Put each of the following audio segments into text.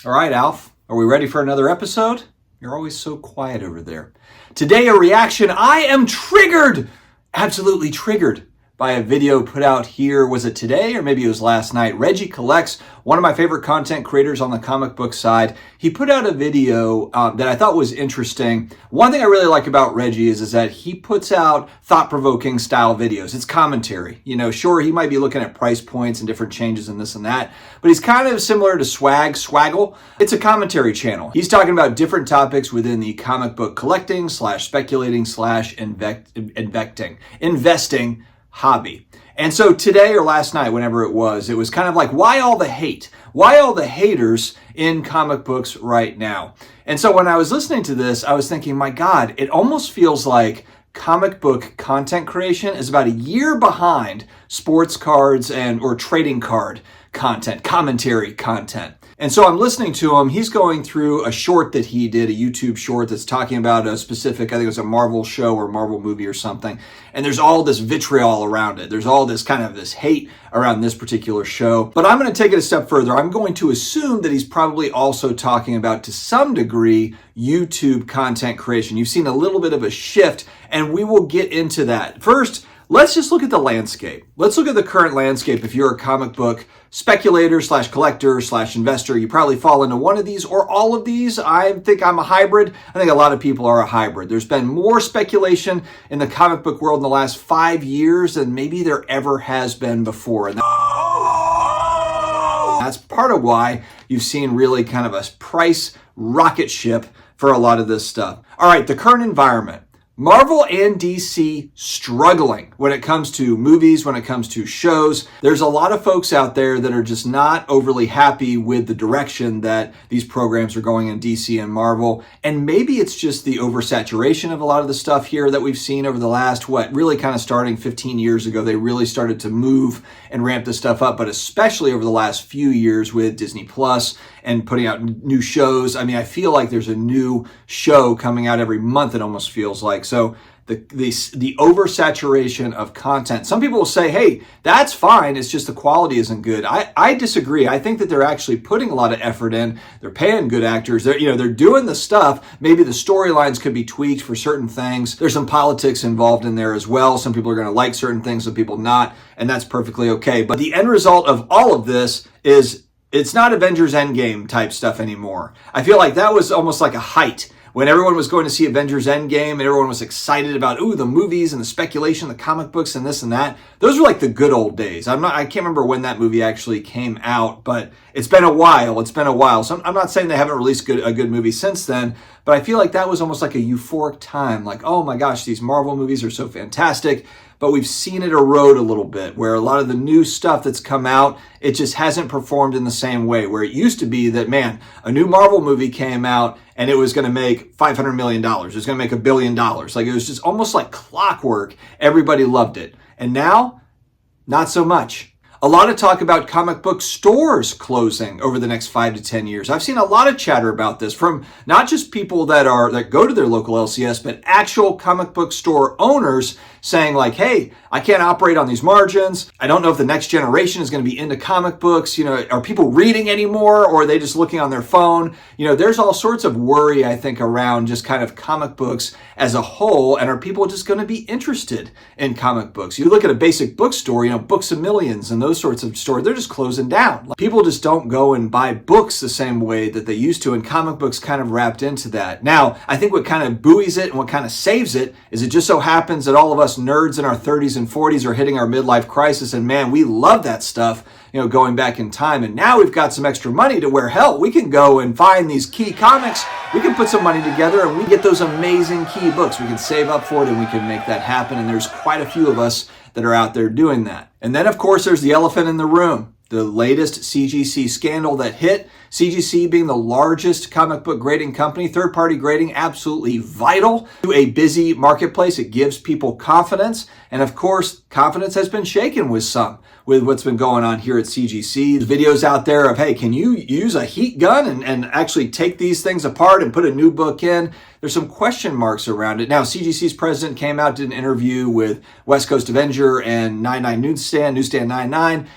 All right, Alf, are we ready for another episode? You're always so quiet over there. Today, a reaction. I am triggered, absolutely triggered by a video put out here. Was it today or maybe it was last night? Reggie Collects, one of my favorite content creators on the comic book side. He put out a video that I thought was interesting. One thing I really like about Reggie is that he puts out thought-provoking style videos. It's commentary. You know, sure, he might be looking at price points and different changes and this and that, but he's kind of similar to Swaggle. It's a commentary channel. He's talking about different topics within the comic book collecting / speculating / investing hobby. And so today or last night, whenever it was kind of like, why all the hate? Why all the haters in comic books right now? And so when I was listening to this, I was thinking, my God, it almost feels like comic book content creation is about a year behind sports cards or trading card content, commentary content. And so I'm listening to him. He's going through a short that he did, a YouTube short that's talking about a specific, I think it was a Marvel show or Marvel movie or something. And there's all this vitriol around it. There's all this kind of this hate around this particular show. But I'm going to take it a step further. I'm going to assume that he's probably also talking about, to some degree, YouTube content creation. You've seen a little bit of a shift, and we will get into that. First, let's just look at the landscape. Let's look at the current landscape. If you're a comic book speculator / collector / investor, you probably fall into one of these or all of these. I think I'm a hybrid. I think a lot of people are a hybrid. There's been more speculation in the comic book world in the last 5 years than maybe there ever has been before. And that's part of why you've seen really kind of a price rocket ship for a lot of this stuff. All right, the current environment. Marvel and DC struggling when it comes to movies, when it comes to shows. There's a lot of folks out there that are just not overly happy with the direction that these programs are going in DC and Marvel. And maybe it's just the oversaturation of a lot of the stuff here that we've seen over the last, really kind of starting 15 years ago. They really started to move and ramp this stuff up, but especially over the last few years with Disney Plus and putting out new shows. I mean, I feel like there's a new show coming out every month, it almost feels like. So the oversaturation of content. Some people will say, hey, that's fine. It's just the quality isn't good. I disagree. I think that they're actually putting a lot of effort in. They're paying good actors. They're doing the stuff. Maybe the storylines could be tweaked for certain things. There's some politics involved in there as well. Some people are going to like certain things, some people not, and that's perfectly okay. But the end result of all of this is it's not Avengers Endgame type stuff anymore. I feel like that was almost like a height when everyone was going to see Avengers Endgame and everyone was excited about, the movies and the speculation, the comic books and this and that. Those were like the good old days. I can't remember when that movie actually came out, but it's been a while. So I'm not saying they haven't released a good movie since then, but I feel like that was almost like a euphoric time. Like, oh my gosh, these Marvel movies are so fantastic. But we've seen it erode a little bit, where a lot of the new stuff that's come out, it just hasn't performed in the same way, where it used to be that, man, a new Marvel movie came out and it was going to make $500 million. It was going to make $1 billion. Like, it was just almost like clockwork. Everybody loved it. And now, not so much. A lot of talk about comic book stores closing over the next 5 to 10 years. I've seen a lot of chatter about this from not just people that go to their local LCS, but actual comic book store owners saying like, hey, I can't operate on these margins. I don't know if the next generation is going to be into comic books. Are people reading anymore, or are they just looking on their phone? There's all sorts of worry, I think, around just kind of comic books as a whole. And are people just going to be interested in comic books? You look at a basic bookstore, Books A Millions and those sorts of stores, they're just closing down. People just don't go and buy books the same way that they used to, and comic books kind of wrapped into that. Now, I think what kind of buoys it and what kind of saves it is it just so happens that all of us nerds in our 30s and 40s are hitting our midlife crisis, and man, we love that stuff, going back in time. And now we've got some extra money to where, hell, we can go and find these key comics. We can put some money together and we get those amazing key books. We can save up for it and we can make that happen. And there's quite a few of us that are out there doing that. And then, of course, there's the elephant in the room. The latest CGC scandal that hit, CGC being the largest comic book grading company, third-party grading, absolutely vital to a busy marketplace. It gives people confidence. And of course, confidence has been shaken with what's been going on here at CGC. There's videos out there of, hey, can you use a heat gun and actually take these things apart and put a new book in? There's some question marks around it. Now, CGC's president came out, did an interview with West Coast Avenger and 99 Newsstand 99.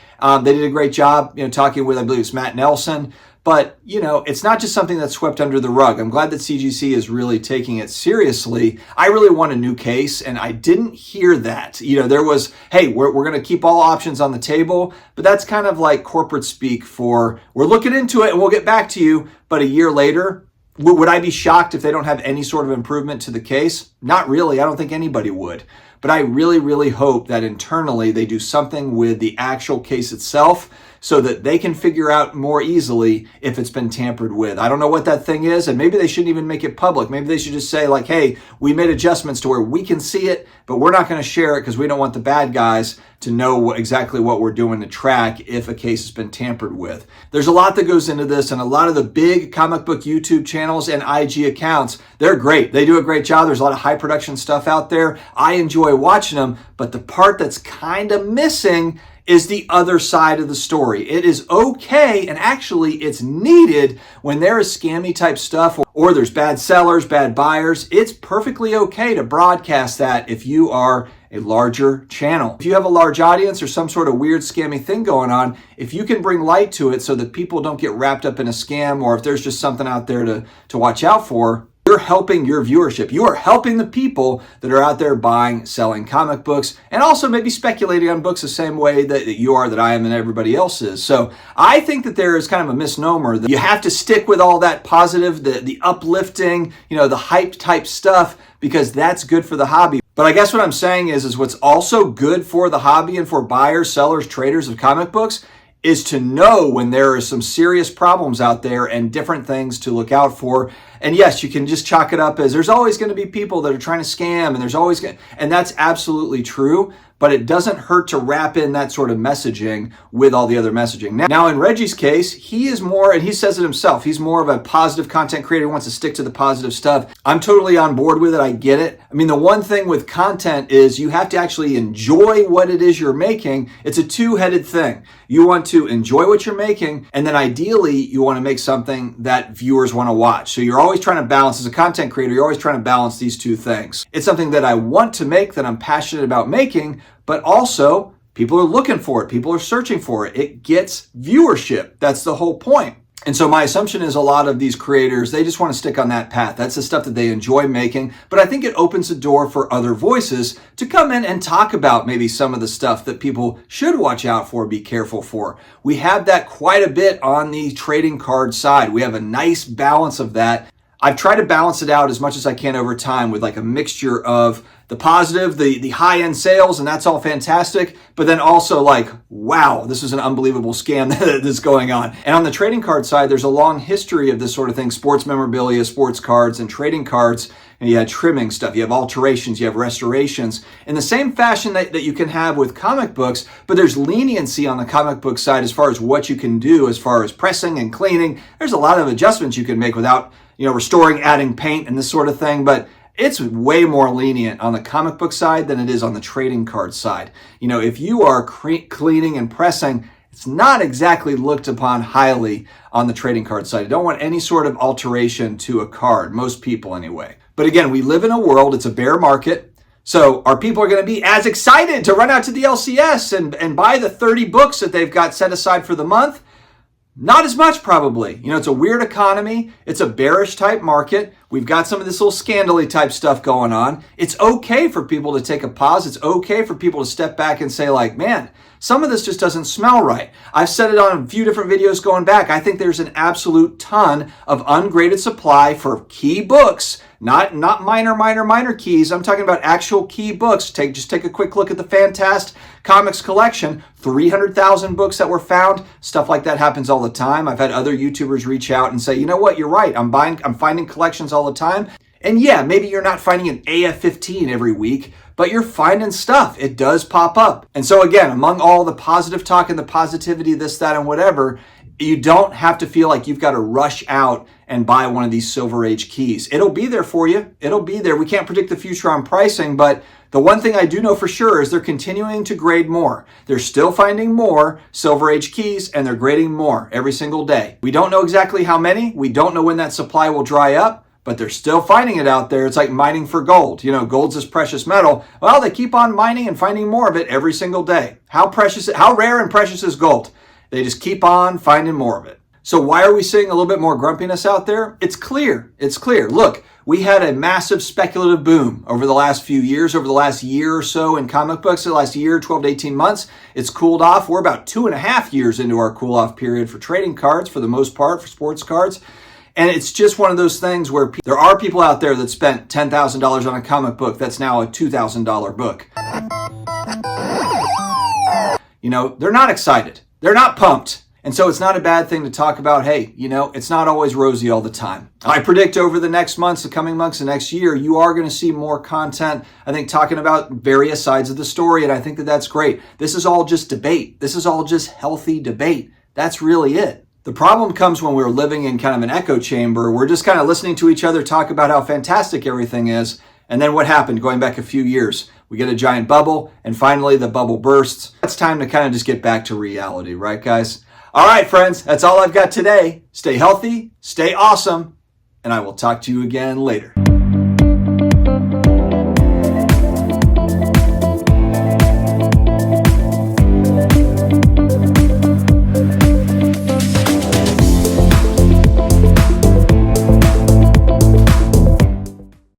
They did a great job, talking with, I believe it's Matt Nelson. But, it's not just something that's swept under the rug. I'm glad that CGC is really taking it seriously. I really want a new case, and I didn't hear that. There was, hey, we're going to keep all options on the table, but that's kind of like corporate speak for, we're looking into it and we'll get back to you. But a year later, would I be shocked if they don't have any sort of improvement to the case? Not really. I don't think anybody would. But I really, really hope that internally they do something with the actual case itself so that they can figure out more easily if it's been tampered with. I don't know what that thing is, and maybe they shouldn't even make it public. Maybe they should just say like, hey, we made adjustments to where we can see it, but we're not going to share it because we don't want the bad guys to know exactly what we're doing to track if a case has been tampered with. There's a lot that goes into this, and a lot of the big comic book YouTube channels and IG accounts, they're great. They do a great job. There's a lot of high production stuff out there. I enjoy watching them, but the part that's kind of missing is the other side of the story. It is okay, and actually it's needed when there is scammy type stuff or there's bad sellers, bad buyers. It's perfectly okay to broadcast that if you are a larger channel. If you have a large audience or some sort of weird scammy thing going on, if you can bring light to it so that people don't get wrapped up in a scam, or if there's just something out there to watch out for, you're helping your viewership. You are helping the people that are out there buying, selling comic books, and also maybe speculating on books the same way that you are, that I am, and everybody else is. So I think that there is kind of a misnomer that you have to stick with all that positive, the uplifting, the hype type stuff, because that's good for the hobby. But I guess what I'm saying is what's also good for the hobby and for buyers, sellers, traders of comic books is to know when there are some serious problems out there and different things to look out for. And yes, you can just chalk it up as there's always going to be people that are trying to scam, and there's always and that's absolutely true, but it doesn't hurt to wrap in that sort of messaging with all the other messaging. Now in Reggie's case, he is more, and he says it himself, he's more of a positive content creator, wants to stick to the positive stuff. I'm totally on board with it. I get it. I mean, the one thing with content is you have to actually enjoy what it is you're making. It's a two-headed thing. You want to enjoy what you're making, and then ideally you want to make something that viewers want to watch. So you're always trying to balance, as a content creator, you're always trying to balance these two things. It's something that I want to make, that I'm passionate about making, but also people are looking for it. People are searching for it. It gets viewership. That's the whole point. And so my assumption is a lot of these creators, they just want to stick on that path. That's the stuff that they enjoy making. But I think it opens the door for other voices to come in and talk about maybe some of the stuff that people should watch out for, be careful for. We have that quite a bit on the trading card side. We have a nice balance of that. I've tried to balance it out as much as I can over time with like a mixture of the positive, the high-end sales, and that's all fantastic, but then also like, wow, this is an unbelievable scam that's going on. And on the trading card side, there's a long history of this sort of thing, sports memorabilia, sports cards, and trading cards. And you have trimming stuff, you have alterations, you have restorations, in the same fashion that you can have with comic books, but there's leniency on the comic book side as far as what you can do as far as pressing and cleaning. There's a lot of adjustments you can make without, restoring, adding paint and this sort of thing, but it's way more lenient on the comic book side than it is on the trading card side. If you are cleaning and pressing, it's not exactly looked upon highly on the trading card side. You don't want any sort of alteration to a card, most people anyway. But again, we live in a world, it's a bear market. So are people going to be as excited to run out to the LCS and buy the 30 books that they've got set aside for the month? Not as much, probably. It's a weird economy. It's a bearish type market. We've got some of this little scandally type stuff going on. It's okay for people to take a pause. It's okay for people to step back and say like, man, some of this just doesn't smell right. I've said it on a few different videos going back. I think there's an absolute ton of ungraded supply for key books, not minor keys. I'm talking about actual key books. Just take a quick look at the Fantast Comics collection. 300,000 books that were found. Stuff like that happens all the time. I've had other YouTubers reach out and say, you know what, you're right. I'm finding collections all the time. And yeah, maybe you're not finding an AF-15 every week, but you're finding stuff. It does pop up. And so again, among all the positive talk and the positivity, this, that, and whatever, you don't have to feel like you've got to rush out and buy one of these Silver Age keys. It'll be there for you. It'll be there. We can't predict the future on pricing, but the one thing I do know for sure is they're continuing to grade more. They're still finding more Silver Age keys, and they're grading more every single day. We don't know exactly how many. We don't know when that supply will dry up, but they're still finding it out there. It's like mining for gold. Gold's this precious metal. Well, they keep on mining and finding more of it every single day. How rare and precious is gold? They just keep on finding more of it. So why are we seeing a little bit more grumpiness out there? It's clear. It's clear. Look, we had a massive speculative boom over the last few years, over the last year or so in comic books, the last year, 12 to 18 months. It's cooled off. We're about 2.5 years into our cool off period for trading cards for the most part, for sports cards. And it's just one of those things where there are people out there that spent $10,000 on a comic book that's now a $2,000 book. You know, they're not excited. They're not pumped. And so it's not a bad thing to talk about, hey, you know, it's not always rosy all the time. I predict over the next months, the coming months, the next year, you are going to see more content, I think, talking about various sides of the story. And I think that that's great. This is all just debate. This is all just healthy debate. That's really it. The problem comes when we're living in kind of an echo chamber. We're just kind of listening to each other talk about how fantastic everything is. And then what happened going back a few years? We get a giant bubble, and finally the bubble bursts. It's time to kind of just get back to reality, right, guys? All right, friends, that's all I've got today. Stay healthy, stay awesome, and I will talk to you again later.